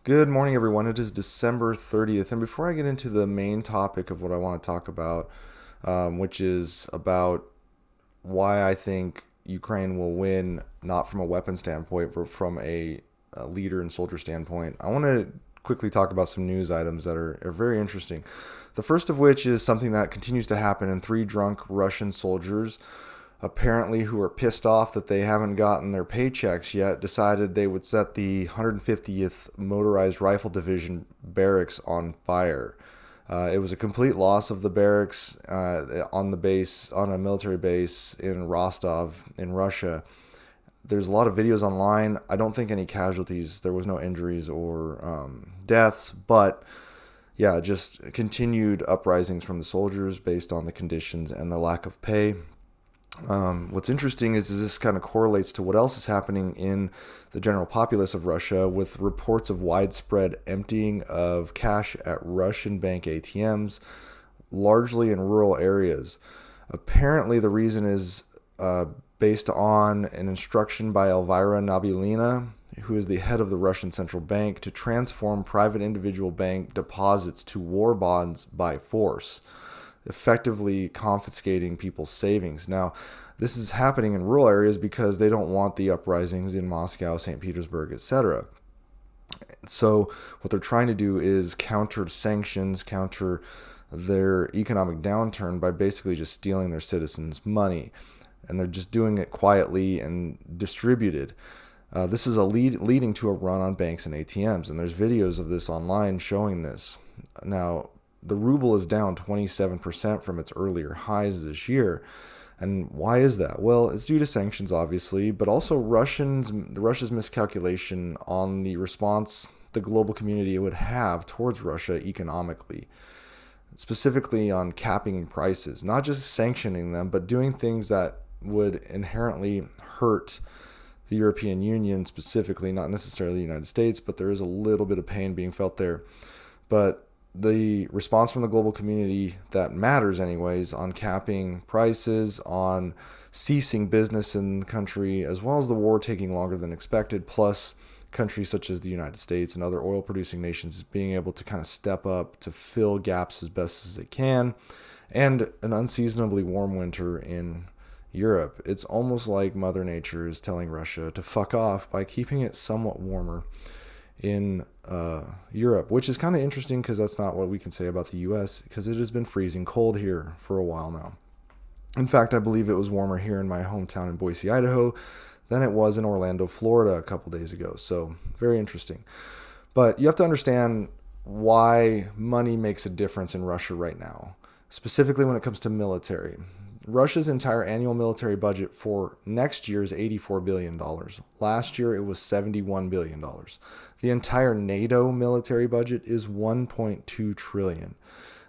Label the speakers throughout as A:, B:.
A: Good morning, everyone. It is December 30th. And before I get into the main topic of what I want to talk about, which is about why I think Ukraine will win, not from a weapon standpoint, but from a leader and soldier standpoint, I want to quickly talk about some news items that are very interesting. The first of which is something that continues to happen, and three drunk Russian soldiers apparently who are pissed off that they haven't gotten their paychecks yet decided they would set the 150th Motorized Rifle Division barracks on fire. It was a complete loss of the barracks on the base, on a military base in Rostov in Russia. There's a lot of videos online. I don't think any casualties. There was no injuries or deaths, but yeah, just continued uprisings from the soldiers based on the conditions and the lack of pay. What's interesting is this kind of correlates to what else is happening in the general populace of Russia with reports of widespread emptying of cash at Russian bank ATMs, largely in rural areas. Apparently, the reason is based on an instruction by Elvira Nabiulina, who is the head of the Russian central bank, to transform private individual bank deposits to war bonds by force, effectively confiscating people's savings. Now, this is happening in rural areas because they don't want the uprisings in Moscow, St. Petersburg, etc. So, what they're trying to do is counter sanctions, counter their economic downturn by basically just stealing their citizens' money. And they're just doing it quietly and distributed. This is leading to a run on banks and ATMs, and there's videos of this online showing this. Now, the ruble is down 27% from its earlier highs this year. And why is that? Well, it's due to sanctions, obviously, but also Russia's miscalculation on the response the global community would have towards Russia economically, specifically on capping prices, not just sanctioning them, but doing things that would inherently hurt the European Union specifically, not necessarily the United States, but there is a little bit of pain being felt there. But the response from the global community that matters anyways on capping prices, on ceasing business in the country, as well as the war taking longer than expected, plus countries such as the United States and other oil producing nations being able to kind of step up to fill gaps as best as they can, and an unseasonably warm winter in Europe. It's almost like Mother Nature is telling Russia to fuck off by keeping it somewhat warmer in Europe, which is kind of interesting because that's not what we can say about the US, because it has been freezing cold here for a while now. In fact, I believe it was warmer here in my hometown in Boise, Idaho, than it was in Orlando, Florida a couple days ago. So, very interesting. But you have to understand why money makes a difference in Russia right now, specifically when it comes to military. Russia's entire annual military budget for next year is $84 billion. Last year, it was $71 billion. The entire NATO military budget is $1.2 trillion.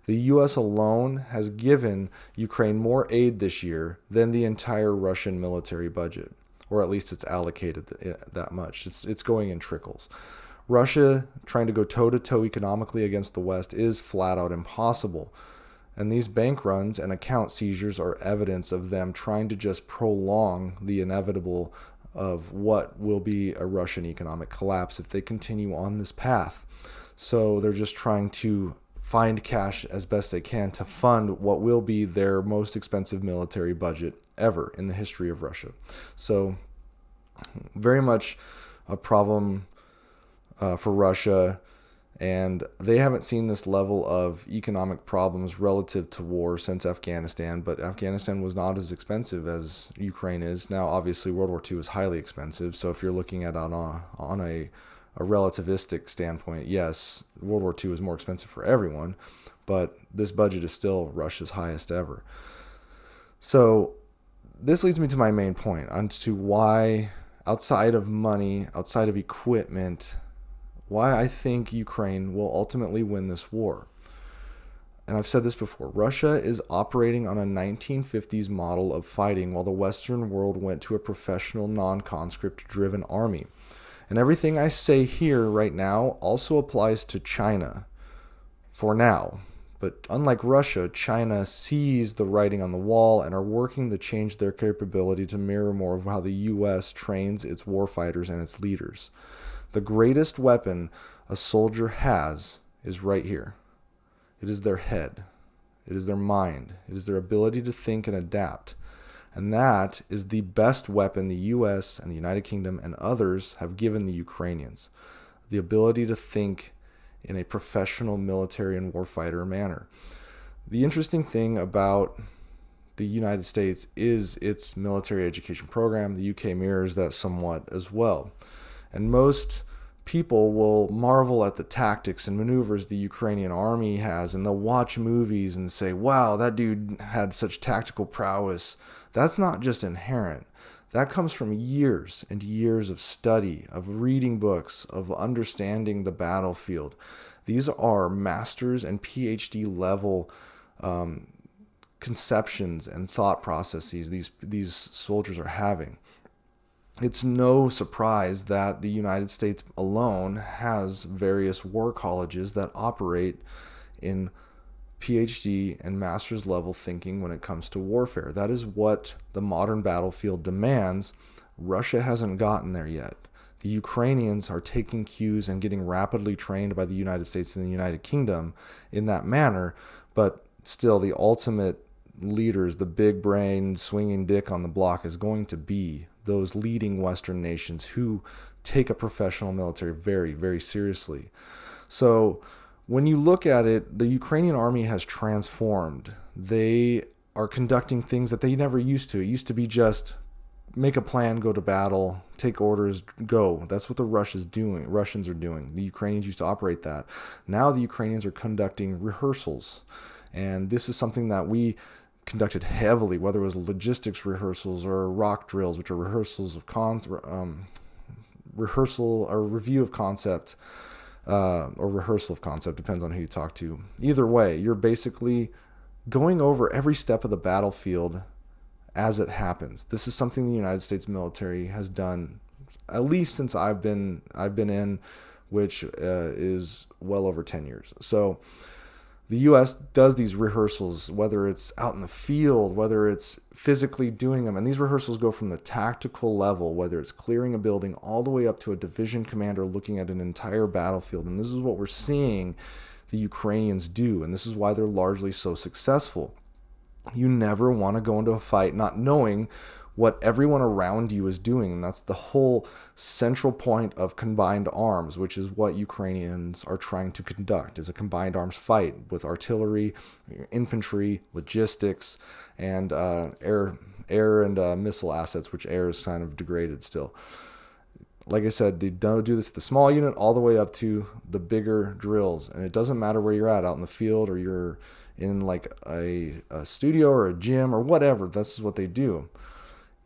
A: The U.S. alone has given Ukraine more aid this year than the entire Russian military budget, or at least it's allocated that much. It's going in trickles. Russia trying to go toe-to-toe economically against the West is flat out impossible. And these bank runs and account seizures are evidence of them trying to just prolong the inevitable of what will be a Russian economic collapse if they continue on this path. So they're just trying to find cash as best they can to fund what will be their most expensive military budget ever in the history of Russia. So very much a problem for Russia. And they haven't seen this level of economic problems relative to war since Afghanistan, but Afghanistan was not as expensive as Ukraine is. Now, obviously, World War II is highly expensive, so if you're looking at it on a relativistic standpoint, yes, World War II is more expensive for everyone, but this budget is still Russia's highest ever. So this leads me to my main point on to why, outside of money, outside of equipment, why I think Ukraine will ultimately win this war. And I've said this before, Russia is operating on a 1950s model of fighting while the Western world went to a professional, non-conscript driven army. And everything I say here right now also applies to China for now. But unlike Russia, China sees the writing on the wall and are working to change their capability to mirror more of how the U.S. trains its warfighters and its leaders. The greatest weapon a soldier has is right here. It is their head. It is their mind. It is their ability to think and adapt. And that is the best weapon the US and the United Kingdom and others have given the Ukrainians. The ability to think in a professional military and warfighter manner. The interesting thing about the United States is its military education program. The UK mirrors that somewhat as well. And most people will marvel at the tactics and maneuvers the Ukrainian army has, and they'll watch movies and say, wow, that dude had such tactical prowess. That's not just inherent. That comes from years and years of study, of reading books, of understanding the battlefield. These are master's and PhD level conceptions and thought processes these soldiers are having. It's no surprise that the United States alone has various war colleges that operate in PhD and master's level thinking when it comes to warfare. That is what the modern battlefield demands. Russia hasn't gotten there yet. The Ukrainians are taking cues and getting rapidly trained by the United States and the United Kingdom in that manner, but still the ultimate leaders, the big brain swinging dick on the block, is going to be those leading Western nations who take a professional military very, very seriously. So when you look at it, the Ukrainian army has transformed. They are conducting things that they never used to. It used to be just make a plan, go to battle, take orders, go. That's what the Russians are doing. The Ukrainians used to operate that. Now the Ukrainians are conducting rehearsals. And this is something that we conducted heavily, whether it was logistics rehearsals or rock drills, which are rehearsals of rehearsal or review of concept, or rehearsal of concept, depends on who you talk to. Either way, you're basically going over every step of the battlefield as it happens. This is something the United States military has done, at least since I've been in, which is well over 10 years. So the U.S. does these rehearsals, whether it's out in the field, whether it's physically doing them. And these rehearsals go from the tactical level, whether it's clearing a building, all the way up to a division commander looking at an entire battlefield. And this is what we're seeing the Ukrainians do. And this is why they're largely so successful. You never want to go into a fight not knowing what everyone around you is doing. And that's the whole central point of combined arms, which is what Ukrainians are trying to conduct, is a combined arms fight with artillery, infantry, logistics, and air and missile assets, which air is kind of degraded still. Like I said, they don't do this at the small unit all the way up to the bigger drills. And it doesn't matter where you're at, out in the field or you're in like a studio or a gym or whatever. This is what they do.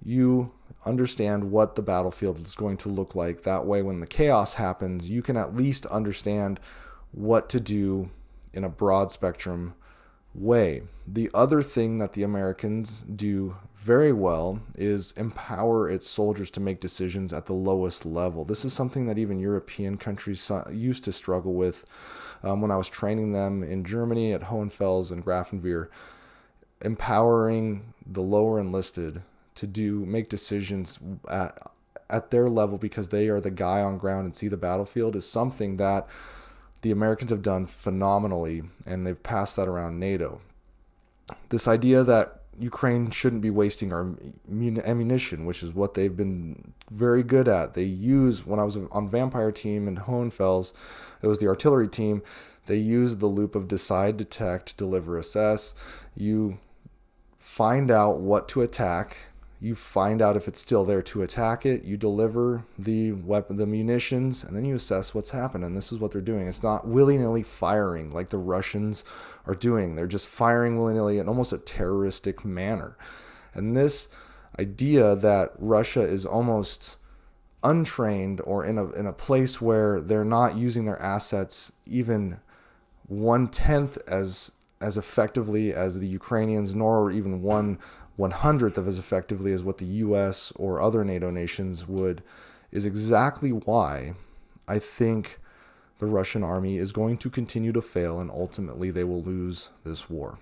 A: You understand what the battlefield is going to look like. That way, when the chaos happens, you can at least understand what to do in a broad spectrum way. The other thing that the Americans do very well is empower its soldiers to make decisions at the lowest level. This is something that even European countries used to struggle with. When I was training them in Germany at Hohenfels and Grafenwehr, empowering the lower enlisted to make decisions at their level because they are the guy on ground and see the battlefield is something that the Americans have done phenomenally, and they've passed that around NATO. This idea that Ukraine shouldn't be wasting our ammunition, which is what they've been very good at. They use, when I was on Vampire team in Hohenfels, it was the artillery team, they used the loop of decide, detect, deliver, assess. You find out what to attack. You find out if it's still there to attack it. You deliver the weapon, the munitions, and then you assess what's happened. And this is what they're doing. It's not willy-nilly firing like the Russians are doing. They're just firing willy-nilly in almost a terroristic manner. And this idea that Russia is almost untrained or in a place where they're not using their assets even 1/10 as effectively as the Ukrainians, nor even 1/100th of as effectively as what the U.S. or other NATO nations would, is exactly why I think the Russian army is going to continue to fail and ultimately they will lose this war.